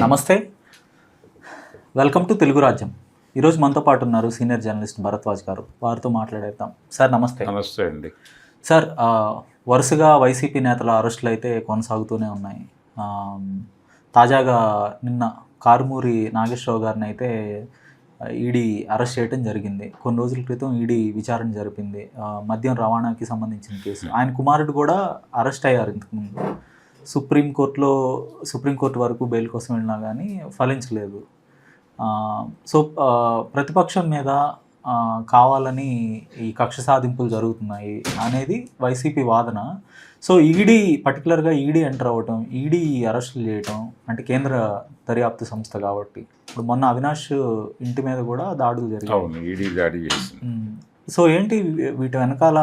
నమస్తే, welcome to Telugu రాజ్యం. ఈరోజు మనతో పాటు ఉన్నారు సీనియర్ జర్నలిస్ట్ భరద్వాజ్ గారు. వారితో మాట్లాడేద్దాం. సార్ నమస్తే. నమస్తే అండి. సార్, వరుసగా వైసీపీ నేతల అరెస్టులు అయితే కొనసాగుతూనే ఉన్నాయి. తాజాగా నిన్న కారుమూరి నాగేశ్వరరావు గారిని అయితే ఈడీ అరెస్ట్ చేయడం జరిగింది. కొన్ని రోజుల క్రితం ఈడీ విచారణ జరిపింది. మద్యం రవాణాకి సంబంధించిన కేసు. ఆయన కుమారుడు కూడా అరెస్ట్ అయ్యారు ఇంతకుముందు. సుప్రీంకోర్టు వరకు బెయిల్ కోసం వెళ్ళినా కానీ ఫలించలేదు. సో ప్రతిపక్షం మీద కావాలని ఈ కక్ష సాధింపులు జరుగుతున్నాయి అనేది వైసీపీ వాదన. సో ఈడీ పర్టికులర్గా ఎంటర్ అవ్వటం, ఈడీ అరెస్టులు చేయటం అంటే కేంద్ర దర్యాప్తు సంస్థ కాబట్టి, ఇప్పుడు మొన్న అవినాష్ ఇంటి మీద కూడా దాడులు జరిగాయి. సో ఏంటి వీటి వెనకాల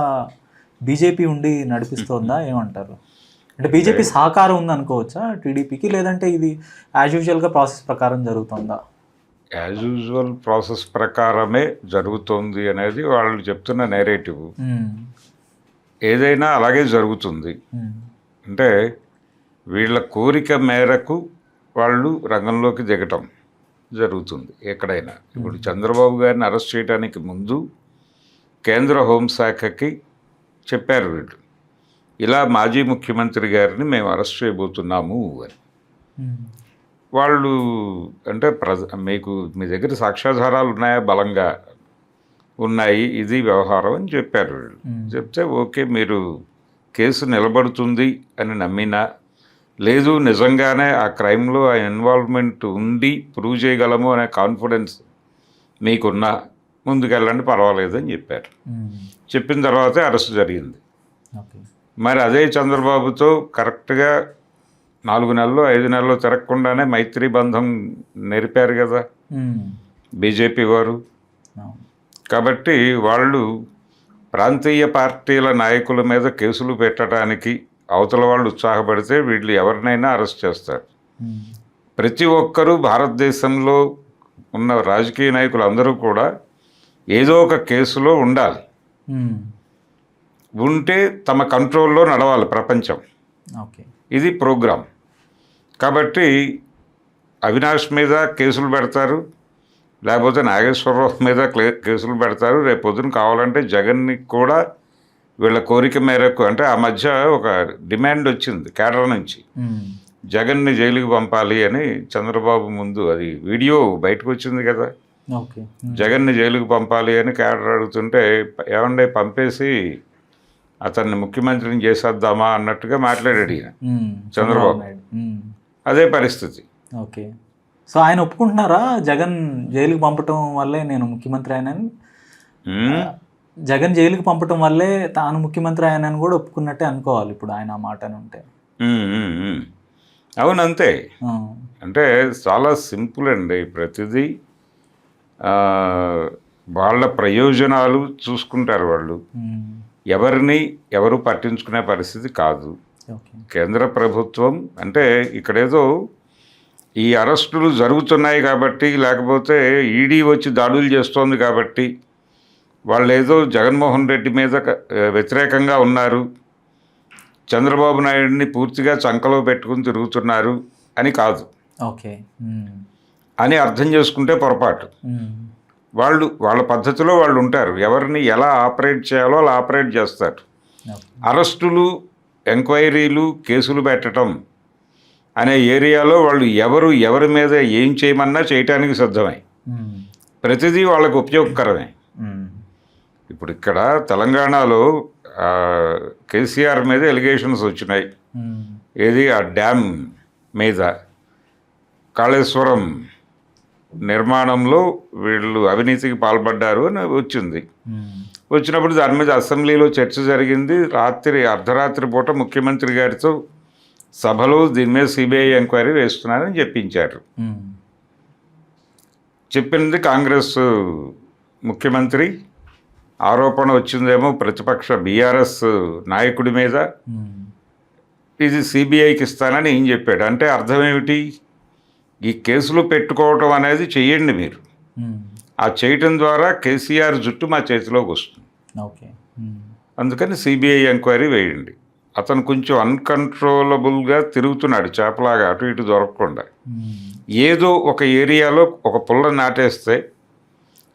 బీజేపీ ఉండి నడిపిస్తోందా ఏమంటారు? అంటే బీజేపీ సహకారం ఉందనుకోవచ్చా టీడీపీకి, లేదంటే ఇది యాజ్ యూజువల్గా ప్రాసెస్ ప్రకారం జరుగుతుందా? యాజ్ యూజువల్ ప్రాసెస్ ప్రకారమే జరుగుతుంది అనేది వాళ్ళు చెప్తున్న నేరేటివ్. ఏదైనా అలాగే జరుగుతుంది. అంటే వీళ్ళ కోరిక మేరకు వాళ్ళు రంగంలోకి దిగటం జరుగుతుంది ఎక్కడైనా. ఇప్పుడు చంద్రబాబు గారిని అరెస్ట్ చేయడానికి ముందు కేంద్ర హోంశాఖకి చెప్పారు వీళ్ళు, ఇలా మాజీ ముఖ్యమంత్రి గారిని మేము అరెస్ట్ చేయబోతున్నాము అని. వాళ్ళు అంటే మీకు మీ దగ్గర సాక్ష్యాధారాలు ఉన్నాయా? బలంగా ఉన్నాయి, ఇది వ్యవహారం అని చెప్పారు వీళ్ళు. చెప్తే ఓకే, మీరు కేసు నిలబడుతుంది అని నమ్మినా, లేదు నిజంగానే ఆ క్రైమ్లో ఆ ఇన్వాల్వ్మెంట్ ఉండి ప్రూవ్ చేయగలము అనే కాన్ఫిడెన్స్ మీకున్నా ముందుకెళ్ళండి, పర్వాలేదు అని చెప్పారు. చెప్పిన తర్వాతే అరెస్ట్ జరిగింది. మరి అదే చంద్రబాబుతో కరెక్ట్గా 4 నెలలు 5 నెలలు తిరగకుండానే మైత్రి బంధం నెరిపారు కదా బీజేపీ వారు. కాబట్టి వాళ్ళు ప్రాంతీయ పార్టీల నాయకుల మీద కేసులు పెట్టడానికి అవతల వాళ్ళు ఉత్సాహపడితే వీళ్ళు ఎవరినైనా అరెస్ట్ చేస్తారు. ప్రతి ఒక్కరూ భారతదేశంలో ఉన్న రాజకీయ నాయకులు అందరూ కూడా ఏదో ఒక కేసులో ఉండాలి. ఉంటే తమ కంట్రోల్లో నడవాలి ప్రపంచం. ఇది ప్రోగ్రాం. కాబట్టి అవినాష్ మీద కేసులు పెడతారు, లేకపోతే నాగేశ్వరరావు మీద కేసులు పెడతారు. రేపు పొద్దున కావాలంటే జగన్ని కూడా వీళ్ళ కోరిక మేరకు, అంటే ఆ మధ్య ఒక డిమాండ్ వచ్చింది కేడర్ నుంచి, జగన్ని జైలుకి పంపాలి అని. చంద్రబాబు ముందు అది వీడియో బయటకు వచ్చింది కదా, జగన్ని జైలుకి పంపాలి అని కేడర్ అడుగుతుంటే, ఏమండే పంపేసి అతన్ని ముఖ్యమంత్రిని చేసేద్దామా అన్నట్టుగా మాట్లాడాడు ఈయన చంద్రబాబు. అదే పరిస్థితి. ఓకే, సో ఆయన ఒప్పుకుంటున్నారా జగన్ జైలుకి పంపటం వల్లే నేను ముఖ్యమంత్రి అయినని? జగన్ జైలుకి పంపటం వల్లే తాను ముఖ్యమంత్రి అయినని కూడా ఒప్పుకున్నట్టే అనుకోవాలి ఇప్పుడు ఆయన మాట అని ఉంటే. అవునంతే. అంటే చాలా సింపుల్ అండి. ప్రతిదీ వాళ్ళ ప్రయోజనాలు చూసుకుంటారు వాళ్ళు. ఎవరు పట్టించుకునే పరిస్థితి కాదు. కేంద్ర ప్రభుత్వం అంటే ఇక్కడేదో ఈ అరెస్టులు జరుగుతున్నాయి కాబట్టి, లేకపోతే ఈడీ వచ్చి దాడులు చేస్తోంది కాబట్టి వాళ్ళు ఏదో జగన్మోహన్ రెడ్డి మీద వ్యతిరేకంగా ఉన్నారు, చంద్రబాబు నాయుడిని పూర్తిగా చంకలో పెట్టుకుని తిరుగుతున్నారు అని కాదు. ఓకే అని అర్థం చేసుకుంటే పొరపాటు. వాళ్ళ పద్ధతిలో వాళ్ళు ఉంటారు. ఎవరిని ఎలా ఆపరేట్ చేయాలో అలా ఆపరేట్ చేస్తారు. అరెస్టులు, ఎంక్వైరీలు, కేసులు పెట్టడం అనే ఏరియాలో వాళ్ళు ఎవరి మీద ఏం చేయమన్నా చేయటానికి సిద్ధమే. ప్రతిదీ వాళ్ళకు ఉపయోగకరమే. ఇప్పుడు ఇక్కడ తెలంగాణలో కేసీఆర్ మీద ఎలిగేషన్స్ వచ్చినాయి. ఏది ఆ డ్యామ్ మీద, కాళేశ్వరం నిర్మాణంలో వీళ్ళు అవినీతికి పాల్పడ్డారు అని వచ్చింది. వచ్చినప్పుడు దాని మీద అసెంబ్లీలో చర్చ జరిగింది. అర్ధరాత్రి పూట ముఖ్యమంత్రి గారితో సభలో దీని మీద సిబిఐ ఎంక్వైరీ వేస్తున్నారని చెప్పించారు. చెప్పింది కాంగ్రెస్ ముఖ్యమంత్రి. ఆరోపణ వచ్చిందేమో ప్రతిపక్ష బీఆర్ఎస్ నాయకుడి మీద. ఇది సిబిఐకి ఇస్తానని ఏం చెప్పాడు అంటే అర్థం ఏమిటి? ఈ కేసులు పెట్టుకోవటం అనేది చెయ్యండి మీరు, ఆ చేయటం ద్వారా కేసీఆర్ జుట్టు మా చేతిలోకి వస్తుంది, అందుకని సిబిఐ ఎంక్వైరీ వేయండి అతను కొంచెం అన్కంట్రోలబుల్గా తిరుగుతున్నాడు, చేపలాగా అటు ఇటు దొరకకుండా. ఏదో ఒక ఏరియాలో ఒక పుల్ల నాటేస్తే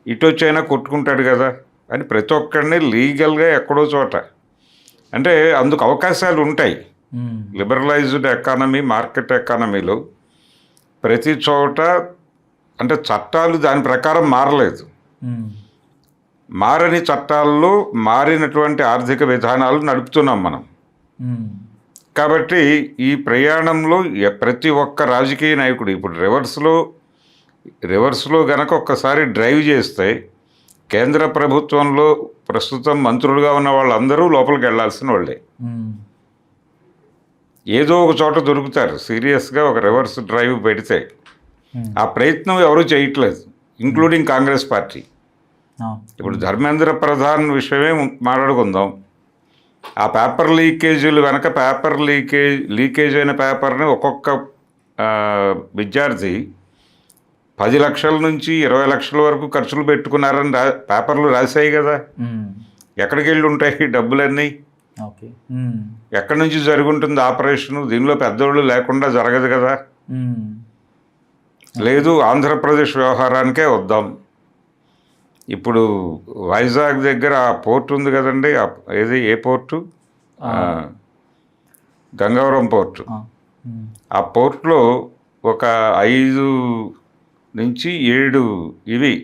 ఇటు వచ్చైనా కొట్టుకుంటాడు కదా అని ప్రతి ఒక్కరిని లీగల్గా ఎక్కడో చోట, అంటే అందుకు అవకాశాలు ఉంటాయి. లిబరలైజ్డ్ ఎకానమీ, మార్కెట్ ఎకానమీలో ప్రతి చోట అంటే చట్టాలు దాని ప్రకారం మారలేదు. మారని చట్టాల్లో మారినటువంటి ఆర్థిక విధానాలు నడుపుతున్నాం మనం. కాబట్టి ఈ ప్రయాణంలో ప్రతి ఒక్క రాజకీయ నాయకుడు ఇప్పుడు రివర్స్లో గనక ఒక్కసారి డ్రైవ్ చేస్తే కేంద్ర ప్రభుత్వంలో ప్రస్తుతం మంత్రులుగా ఉన్న వాళ్ళందరూ లోపలికి వెళ్ళాల్సిన వాళ్ళే. ఏదో ఒక చోట దొరుకుతారు. సీరియస్గా ఒక రివర్స్ డ్రైవ్ పెడితే ఆ ప్రయత్నం ఎవరూ చేయట్లేదు, ఇంక్లూడింగ్ కాంగ్రెస్ పార్టీ. ఇప్పుడు ధర్మేంద్ర ప్రధాన్ విషయమే మాట్లాడుకుందాం. ఆ పేపర్ లీకేజీలు వెనక లీకేజ్ అయిన పేపర్ని ఒక్కొక్క విద్యార్థి 10 లక్షల నుంచి 20 లక్షల వరకు ఖర్చులు పెట్టుకున్నారని పేపర్లు రాశాయి కదా. ఎక్కడికి వెళ్ళి ఉంటాయి డబ్బులన్నీ? ఎక్కడి నుంచి జరుగుంటుంది ఆపరేషను? దీనిలో పెద్దోళ్ళు లేకుండా జరగదు కదా. లేదు, ఆంధ్రప్రదేశ్ వ్యవహారానికే వద్దాం. ఇప్పుడు వైజాగ్ దగ్గర ఆ పోర్ట్ ఉంది కదండి, ఏ పోర్టు? గంగవరం పోర్టు. ఆ పోర్ట్లో ఒక 5 నుంచి 7 ఇవి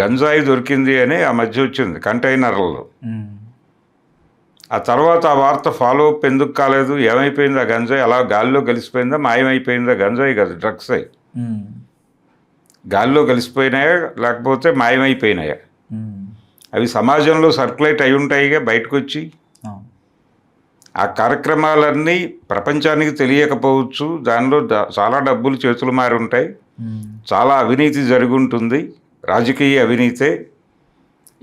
గంజాయి దొరికింది అని ఆ మధ్య వచ్చింది కంటైనర్లలో. ఆ తర్వాత ఆ వార్త ఫాలో అప్ ఎందుకు కాలేదు? ఏమైపోయింది ఆ గంజాయి? అలా గాల్లో కలిసిపోయిందా, మాయమైపోయిందా? గంజాయి కాదు, డ్రగ్స్ అయి గాల్లో కలిసిపోయినాయా లేకపోతే మాయమైపోయినాయా? అవి సమాజంలో సర్క్యులేట్ అయి ఉంటాయిగా బయటకు వచ్చి. ఆ కార్యక్రమాలన్నీ ప్రపంచానికి తెలియకపోవచ్చు, దానిలో చాలా డబ్బులు చేతులు మారి ఉంటాయి, చాలా అవినీతి జరిగి ఉంటుంది, రాజకీయ అవినీతే.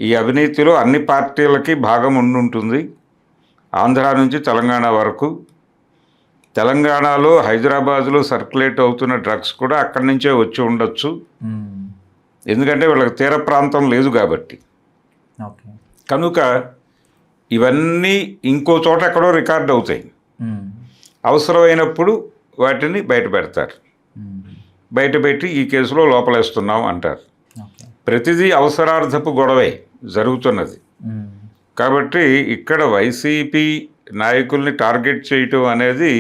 ఈ అవినీతిలో అన్ని పార్టీలకి భాగం ఉండుంటుంది. ఆంధ్ర నుంచి తెలంగాణ వరకు. తెలంగాణలో హైదరాబాద్లో సర్క్యులేట్ అవుతున్న డ్రగ్స్ కూడా అక్కడి నుంచే వచ్చి ఉండొచ్చు, ఎందుకంటే వీళ్ళకి తీర ప్రాంతం లేదు కాబట్టి. కనుక ఇవన్నీ ఇంకో చోట ఎక్కడో రికార్డ్ అవుతాయి. అవసరమైనప్పుడు వాటిని బయట పెడతారు. బయటపెట్టి ఈ కేసులో లోపలేస్తున్నాం అంటారు. ప్రతిదీ అవసరార్థపు గొడవే జరుగుతున్నది. కాబట్టి ఇక్కడ వైసీపీ నాయకుల్ని టార్గెట్ చేయటం అనేది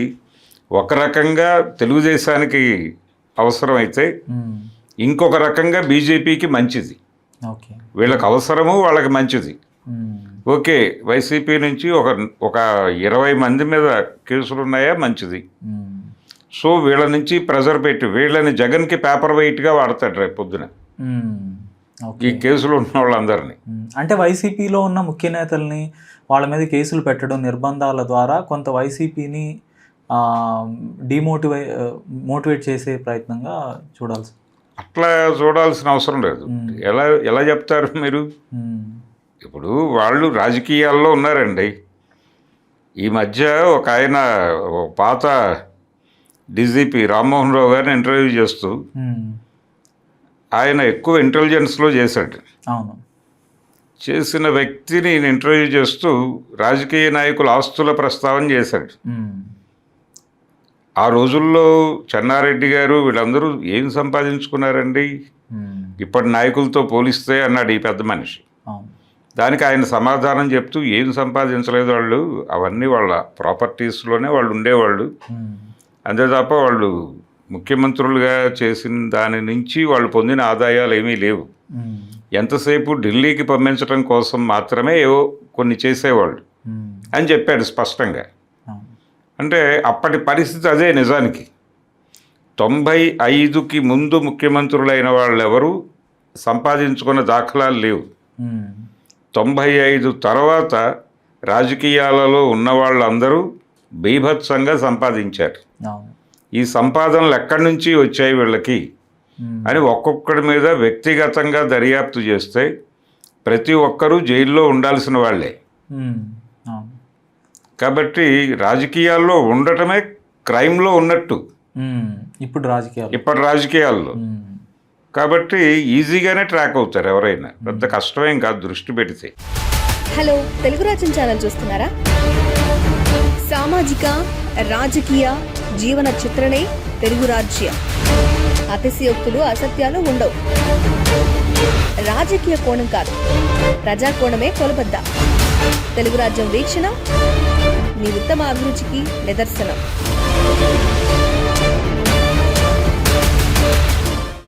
ఒక రకంగా తెలుగుదేశానికి అవసరమైతే ఇంకొక రకంగా బీజేపీకి మంచిది. వీళ్ళకి అవసరము, వాళ్ళకి మంచిది. ఓకే, వైసీపీ నుంచి ఒక 20 మంది మీద కేసులు ఉన్నాయా, మంచిది. సో వీళ్ళ నుంచి ప్రెజర్ పెట్టి వీళ్ళని జగన్కి పేపర్ వెయిట్గా వాడతాడు రేపు పొద్దున ఈ కేసులు ఉన్న వాళ్ళందరినీ. అంటే వైసీపీలో ఉన్న ముఖ్య నేతల్ని వాళ్ళ మీద కేసులు పెట్టడం, నిర్బంధాల ద్వారా కొంత వైసీపీని మోటివేట్ చేసే ప్రయత్నంగా చూడాల్సి. అట్లా చూడాల్సిన అవసరం లేదు. ఎలా చెప్తారు మీరు? ఇప్పుడు వాళ్ళు రాజకీయాల్లో ఉన్నారండి. ఈ మధ్య ఒక ఆయన పాత డీజీపీ రామ్మోహన్ రావు గారిని ఇంటర్వ్యూ చేస్తూ, ఆయన ఎక్కువ ఇంటెలిజెన్స్లో చేశాడు. చేసిన వ్యక్తిని ఇంటర్వ్యూ చేస్తూ రాజకీయ నాయకుల ఆస్తుల ప్రస్తావన చేశాడు. ఆ రోజుల్లో చెన్నారెడ్డి గారు వీళ్ళందరూ ఏం సంపాదించుకున్నారండి ఇప్పటి నాయకులతో పోలిస్తే అన్నాడు ఈ పెద్ద మనిషి. దానికి ఆయన సమాధానం చెప్తూ, ఏం సంపాదించలేదు వాళ్ళు, అవన్నీ వాళ్ళ ప్రాపర్టీస్లోనే వాళ్ళు ఉండేవాళ్ళు, అంతే తప్ప వాళ్ళు ముఖ్యమంత్రులుగా చేసిన దాని నుంచి వాళ్ళు పొందిన ఆదాయాలు ఏమీ లేవు, ఎంతసేపు ఢిల్లీకి పంపించడం కోసం మాత్రమే ఏవో కొన్ని చేసేవాళ్ళు అని చెప్పాడు స్పష్టంగా. అంటే అప్పటి పరిస్థితి అదే. నిజానికి 95కి ముందు ముఖ్యమంత్రులైన వాళ్ళు ఎవరు సంపాదించుకున్న దాఖలాలు లేవు. 95 తర్వాత రాజకీయాలలో ఉన్న వాళ్ళందరూ బీభత్సంగా సంపాదించారు. ఈ సంపాదనలు ఎక్కడి నుంచి వచ్చాయి వీళ్ళకి అని ఒక్కొక్కడి మీద వ్యక్తిగతంగా దర్యాప్తు చేస్తే ప్రతి ఒక్కరూ జైల్లో ఉండాల్సిన వాళ్ళే. కాబట్టి రాజకీయాల్లో ఉండటమే క్రైమ్లో ఉన్నట్టు ఇప్పటి రాజకీయాల్లో. కాబట్టి ఈజీగానే ట్రాక్ అవుతారు ఎవరైనా, పెద్ద కష్టమేం కాదు దృష్టి పెడితే. హలో, తెలుగు రాజ్యం ఛానల్ చూస్తున్నారా? సామాజిక, రాజకీయ, జీవన చిత్రణే తెలుగు రాజ్యం. అతిశయోక్తులు, అసత్యాలు ఉండవు. రాజకీయ కోణం కాదు, ప్రజా కోణమే కొలబద్ద. తెలుగు రాజ్యం వీక్షణ మీ ఉత్తమ అభిరుచికి నిదర్శనం.